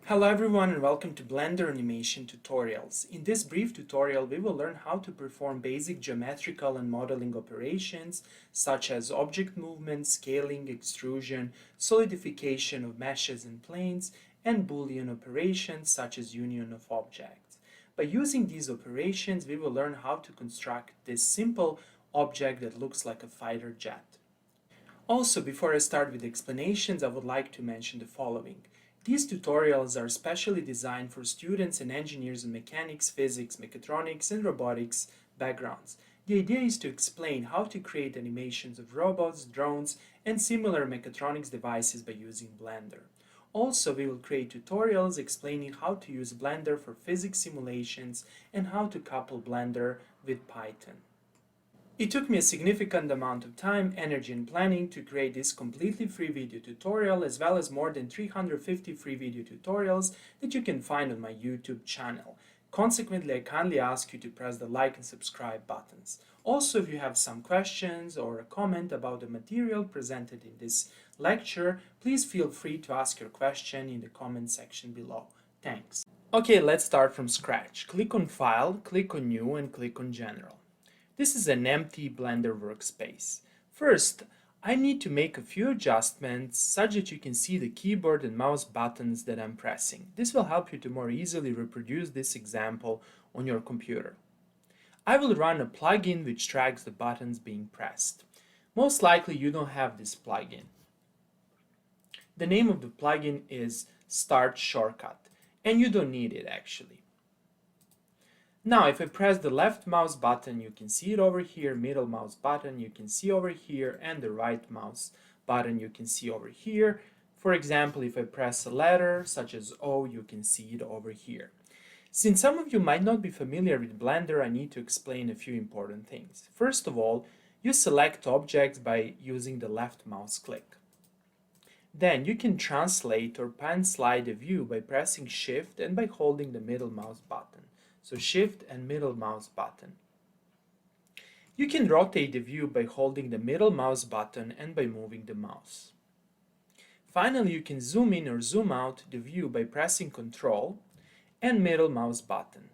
Hello everyone and welcome to Blender Animation Tutorials. In this brief tutorial we will learn how to perform basic geometrical and modeling operations such as object movement, scaling, extrusion, solidification of meshes and planes, and Boolean operations such as union of objects. By using these operations we will learn how to construct this simple object that looks like a fighter jet. Also, before I start with explanations, I would like to mention the following. These tutorials are specially designed for students and engineers in mechanics, physics, mechatronics, and robotics backgrounds. The idea is to explain how to create animations of robots, drones, and similar mechatronics devices by using Blender. Also, we will create tutorials explaining how to use Blender for physics simulations and how to couple Blender with Python. It took me a significant amount of time, energy, and planning to create this completely free video tutorial, as well as more than 350 free video tutorials that you can find on my YouTube channel. Consequently, I kindly ask you to press the like and subscribe buttons. Also, if you have some questions or a comment about the material presented in this lecture, please feel free to ask your question in the comment section below. Thanks. Okay, let's start from scratch. Click on File, click on New, and click on General. This is an empty Blender workspace. First, I need to make a few adjustments such that you can see the keyboard and mouse buttons that I'm pressing. This will help you to more easily reproduce this example on your computer. I will run a plugin which tracks the buttons being pressed. Most likely you don't have this plugin. The name of the plugin is Start Shortcut, and you don't need it actually. Now, if I press the left mouse button, you can see it over here, middle mouse button, you can see over here, and the right mouse button, you can see over here. For example, if I press a letter, such as O, you can see it over here. Since some of you might not be familiar with Blender, I need to explain a few important things. First of all, you select objects by using the left mouse click. Then you can translate or pan slide a view by pressing Shift and by holding the middle mouse button. So Shift and middle mouse button. You can rotate the view by holding the middle mouse button and by moving the mouse. Finally, you can zoom in or zoom out the view by pressing Ctrl and middle mouse button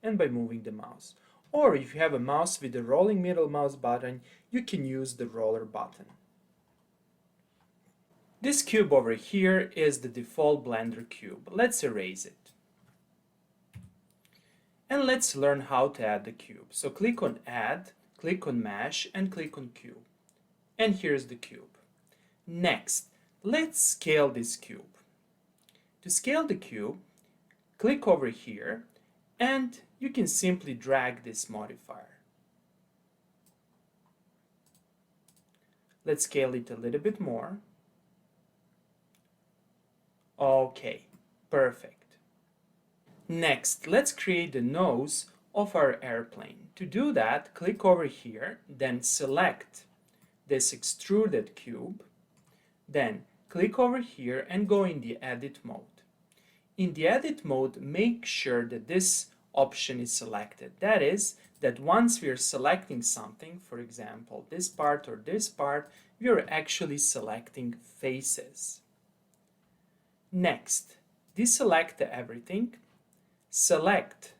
and by moving the mouse. Or if you have a mouse with a rolling middle mouse button, you can use the roller button. This cube over here is the default Blender cube. Let's erase it. And let's learn how to add the cube. So click on Add, click on Mesh, and click on Cube. And here's the cube. Next, let's scale this cube. To scale the cube, click over here, and you can simply drag this modifier. Let's scale it a little bit more. Okay, perfect. Next, let's create the nose of our airplane. To do that, click over here, then select this extruded cube, then click over here and go in the edit mode. In the edit mode, make sure that this option is selected. That is, that once we are selecting something, for example, this part or this part, we are actually selecting faces. Next, deselect everything. Select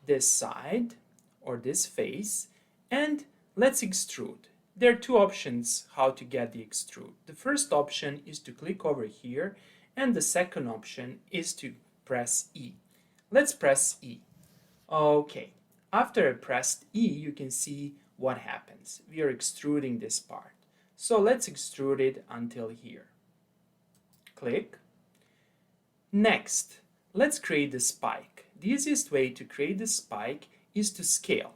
this side or this face and let's extrude. There are two options how to get the extrude. The first option is to click over here and the second option is to press E. Let's press E. Okay, after I pressed E, you can see what happens. We are extruding this part. So let's extrude it until here. Click. Next, let's create the spike. The easiest way to create the spike is to scale.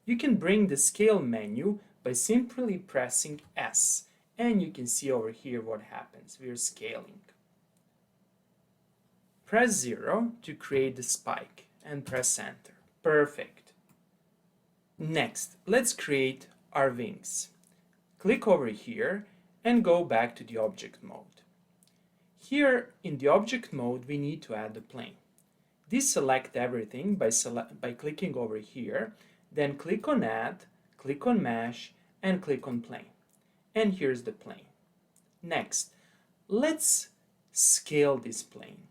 You can bring the scale menu by simply pressing S, and you can see over here what happens. We are scaling. Press 0 to create the spike and press Enter. Perfect. Next, let's create our wings. Click over here and go back to the object mode. Here in the object mode, we need to add the plane. Deselect everything by clicking over here, then click on Add, click on Mesh, and click on Plane. And here's the plane. Next, let's scale this plane.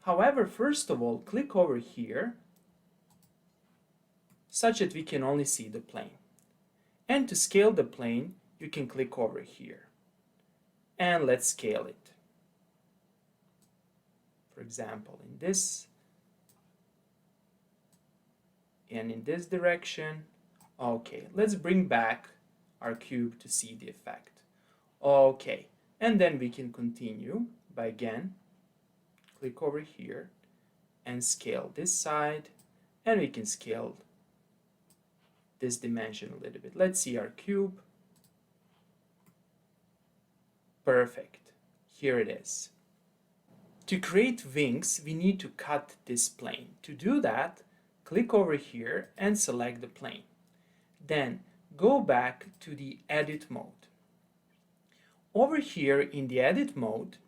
However, first of all, click over here such that we can only see the plane. And to scale the plane, you can click over here. And let's scale it. For example, in this and in this direction. Okay, let's bring back our cube to see the effect. Okay, and then we can continue by again click over here and scale this side, and we can scale this dimension a little bit. Let's see our cube. Perfect. Here it is. To create wings, we need to cut this plane. To do that, click over here and select the plane. Then go back to the edit mode. Over here in the edit mode,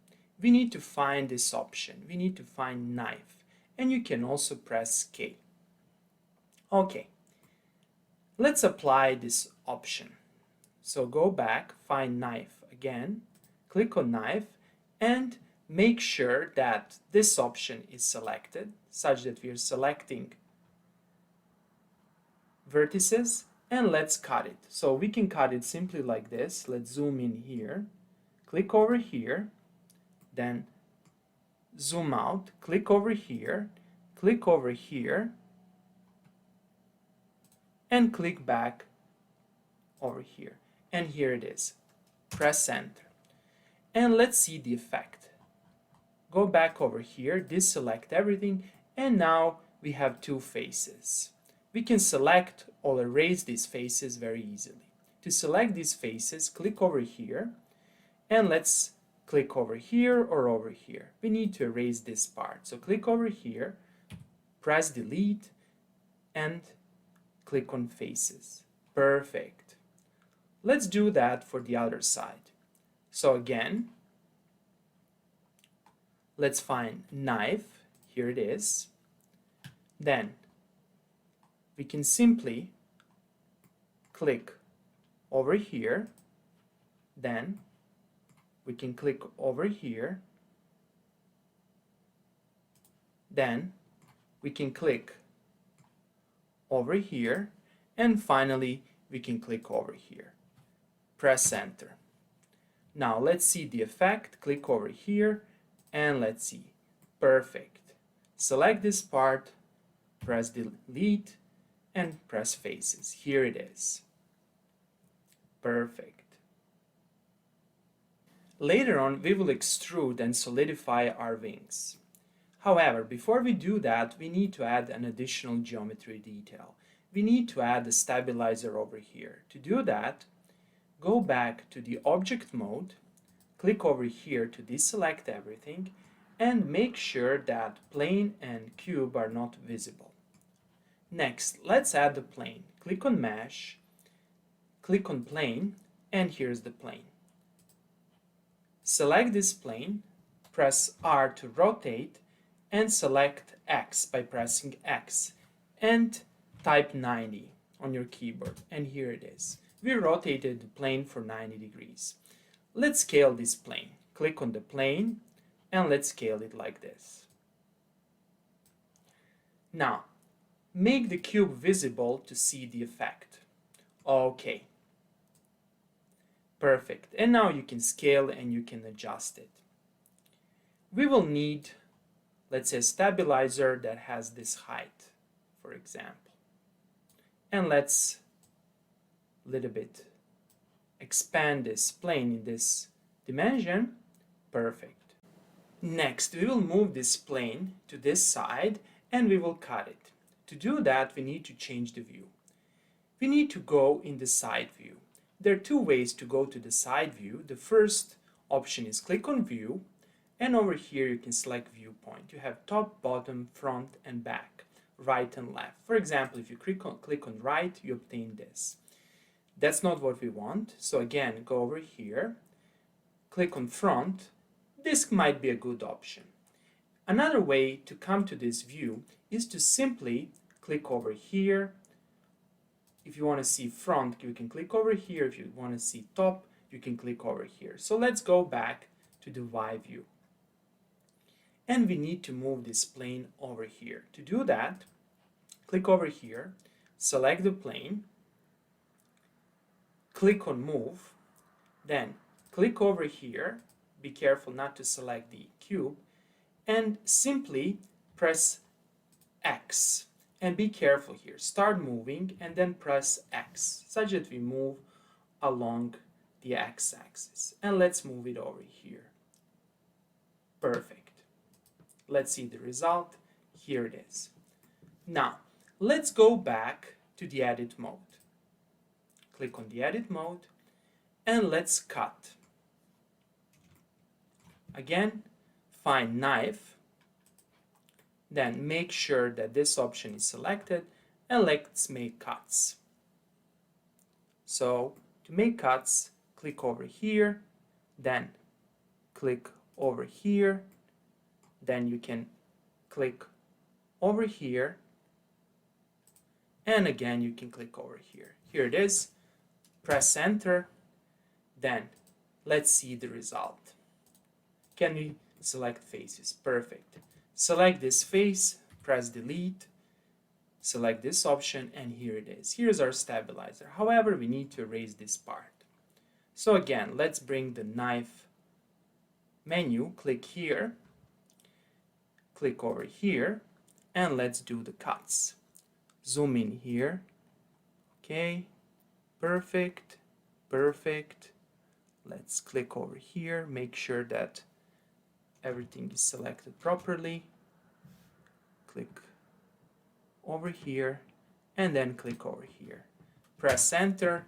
we need to find this option. We need to find knife, and you can also press K. Okay, let's apply this option. So go back, find knife again, click on knife, and make sure that this option is selected such that we are selecting vertices, and let's cut it. So we can cut it simply like this. Let's zoom in here, click over here, then zoom out, click over here, and click back over here. And here it is. Press enter. And let's see the effect. Go back over here, deselect everything, and now we have two faces. We can select or erase these faces very easily. To select these faces, click over here, and let's click over here or over here. We need to erase this part. So click over here, press delete, and click on faces. Perfect. Let's do that for the other side. So again, let's find knife. Here it is. Then we can simply click over here. Then we can click over here. Then we can click over here. And finally, we can click over here. Press enter. Now let's see the effect. Click over here and let's see. Perfect. Select this part, press delete, and press faces. Here it is. Perfect. Later on, we will extrude and solidify our wings. However, before we do that, we need to add an additional geometry detail. We need to add a stabilizer over here. To do that, go back to the object mode, click over here to deselect everything, and make sure that plane and cube are not visible. Next, let's add the plane. Click on mesh, click on plane, and here's the plane. Select this plane, press R to rotate, and select X by pressing X, and type 90 on your keyboard, and here it is. We rotated the plane for 90 degrees. Let's scale this plane. Click on the plane, and let's scale it like this. Now, make the cube visible to see the effect. Okay. Perfect. And now you can scale and you can adjust it. We will need, let's say, a stabilizer that has this height, for example. And let's a little bit expand this plane in this dimension. Perfect. Next, we will move this plane to this side and we will cut it. To do that, we need to change the view. We need to go in the side view. There are two ways to go to the side view. The first option is click on view, and over here you can select viewpoint. You have top, bottom, front, and back, right and left. For example, if you click on right, you obtain this. That's not what we want. So again, go over here, click on front. This might be a good option. Another way to come to this view is to simply click over here. If you want to see front, you can click over here. If you want to see top, you can click over here. So let's go back to the Y view. and we need to move this plane over here. To do that, click over here, select the plane, click on move, then click over here, be careful not to select the cube, and simply press X. And be careful here, start moving and then press X, such that we move along the x-axis. And let's move it over here. Perfect. Let's see the result. Here it is. Now, let's go back to the edit mode. Click on the edit mode and let's cut. Again, find knife, then make sure that this option is selected and let's make cuts. So to make cuts, click over here, then click over here, then you can click over here, and again you can click over here. Here it is, press enter, then let's see the result. Can we select faces? Perfect. Select this face, press delete, select this option, and here it is. Here's our stabilizer. However, we need to erase this part. So again, let's bring the knife menu, click here, click over here, and let's do the cuts. Zoom in here. Okay, perfect, perfect. Let's click over here, make sure that everything is selected properly. Click over here and then click over here. Press enter.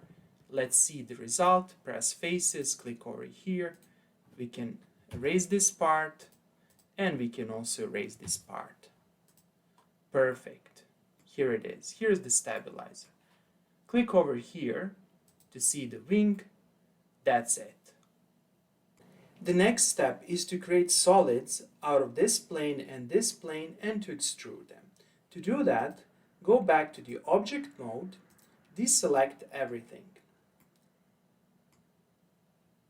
Let's see the result. Press faces, click over here. We can erase this part and we can also erase this part. Perfect. Here it is. Here's the stabilizer. Click over here to see the wing. That's it. The next step is to create solids out of this plane and to extrude them. To do that, go back to the object mode, deselect everything.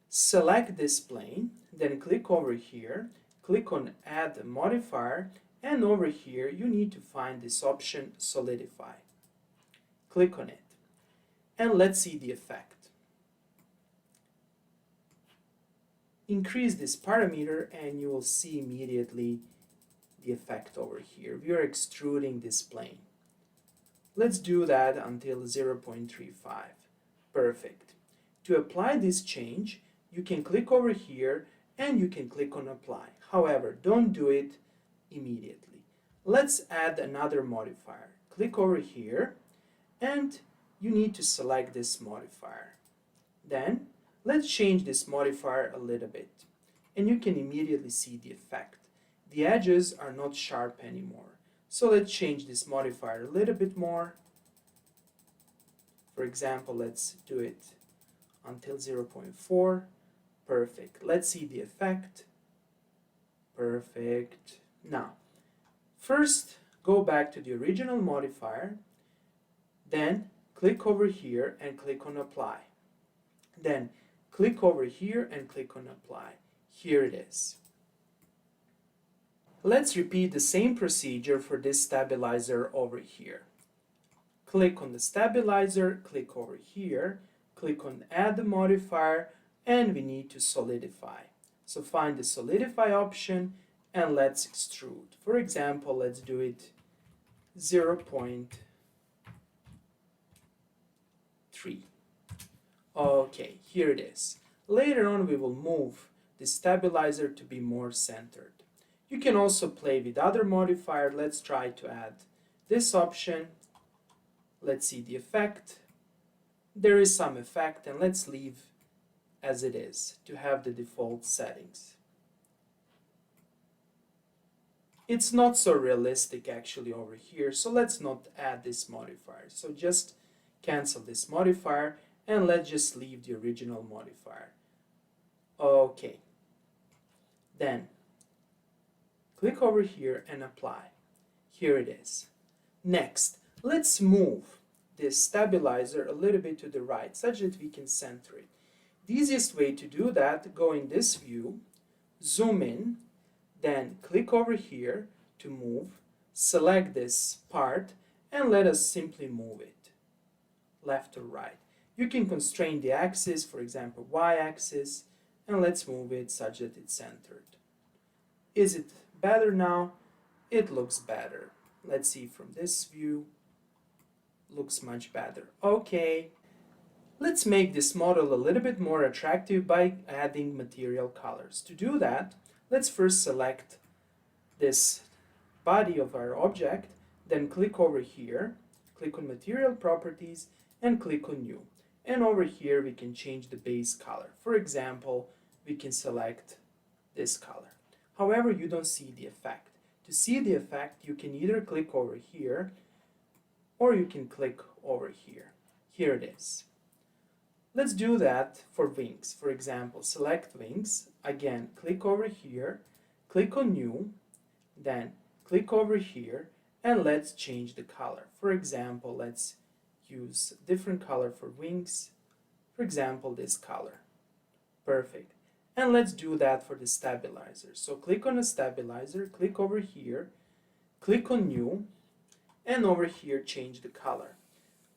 Select this plane, then click over here, click on add a modifier, and over here you need to find this option solidify. Click on it, and let's see the effect. Increase this parameter and you will see immediately the effect over here. We are extruding this plane. Let's do that until 0.35. Perfect. To apply this change, you can click over here and you can click on apply. However, don't do it immediately. Let's add another modifier. Click over here and you need to select this modifier. Then let's change this modifier a little bit and you can immediately see the effect. The edges are not sharp anymore. So let's change this modifier a little bit more. For example, let's do it until 0.4. Perfect. Let's see the effect. Perfect. Now, first go back to the original modifier, then click over here and click on apply. Then click over here and click on apply. Here it is. Let's repeat the same procedure for this stabilizer over here. Click on the stabilizer, click over here, click on add the modifier, and we need to solidify. So find the solidify option and let's extrude. For example, let's do it 0.3. Okay, here it is. Later on we will move the stabilizer to be more centered. You can also play with other modifier. Let's try to add this option. Let's see the effect. There is some effect and let's leave as it is to have the default settings. It's not so realistic actually over here, so let's not add this modifier. So just cancel this modifier and let's just leave the original modifier. Okay. Then click over here and apply. Here it is. Next, let's move this stabilizer a little bit to the right such that we can center it. The easiest way to do that, go in this view, zoom in, Then click over here to move, select this part, and let us simply move it left or right. You can constrain the axis, for example y-axis, and let's move it such that it's centered. Is it better now? It looks better. Let's see from this view. Looks much better. Okay. Let's make this model a little bit more attractive by adding material colors. To do that, let's first select this body of our object, then click over here, click on Material Properties, and click on New. And over here we can change the base color. For example, we can select this color. However, you don't see the effect. To see the effect, you can either click over here or you can click over here. Here it is. Let's do that for wings. For example, select wings. Again, click over here, click on New, then click over here, and let's change the color. For example, let's use a different color for wings. For example, this color. Perfect. And let's do that for the stabilizer. So click on the stabilizer, click over here, click on New, and over here change the color.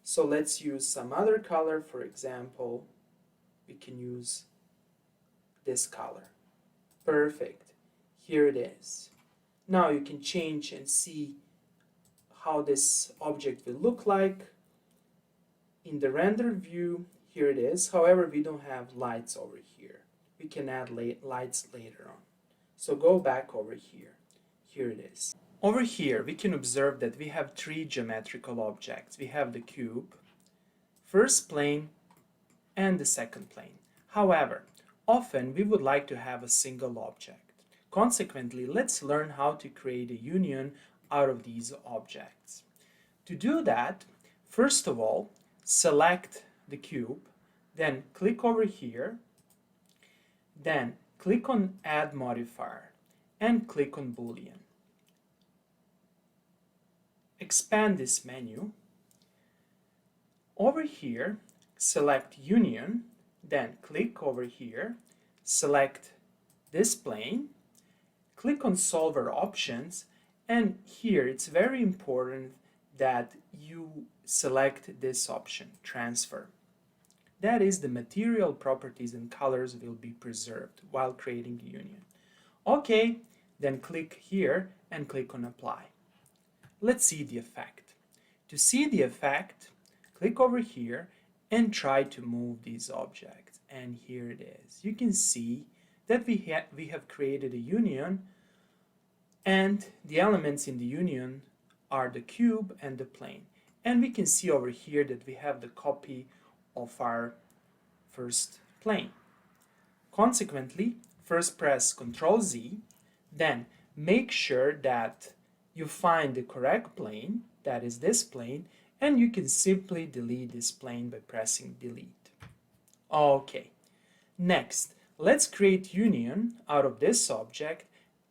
So let's use some other color. For example, we can use this color. Perfect. Here it is. Now you can change and see how this object will look like. In the render view, here it is. However, we don't have lights over here. We can add lights later on. So go back over here. Here it is. Over here, we can observe that we have three geometrical objects. We have the cube, first plane, and the second plane. However, often we would like to have a single object. Consequently, let's learn how to create a union out of these objects. To do that, first of all, select the cube, then click over here, then click on Add Modifier, and click on Boolean. Expand this menu. Over here, select Union, then click over here, select this plane, click on Solver Options, and here it's very important that you select this option, Transfer. That is, the material properties and colors will be preserved while creating the union. Okay, then click here and click on Apply. Let's see the effect. To see the effect, click over here and try to move these objects. And here it is. You can see that we have created a union, and the elements in the union are the cube and the plane. And we can see over here that we have the copy of our first plane. Consequently, first press Ctrl Z, then make sure that you find the correct plane, that is this plane, and you can simply delete this plane by pressing Delete. Okay, next, let's create union out of this object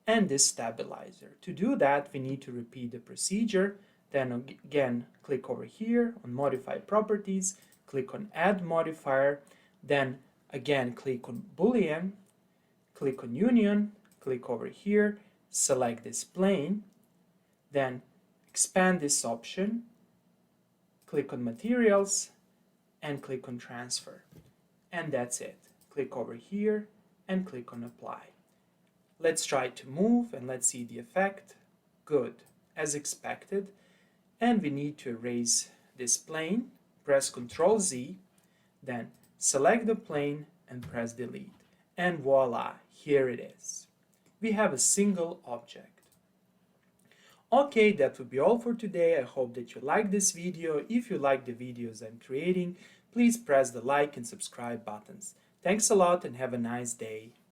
and this stabilizer. To do that, we need to repeat the procedure. Then again, click over here on Modify Properties, click on Add Modifier, then again click on Boolean, click on Union, click over here, select this plane, then expand this option, click on Materials, and click on Transfer. And that's it. Click over here and click on Apply. Let's try to move and let's see the effect. Good, as expected. And we need to erase this plane. Press Ctrl Z, then select the plane and press Delete. And voila, here it is. We have a single object. Okay, that would be all for today. I hope that you liked this video. If you like the videos I'm creating, please press the like and subscribe buttons. Thanks a lot and have a nice day.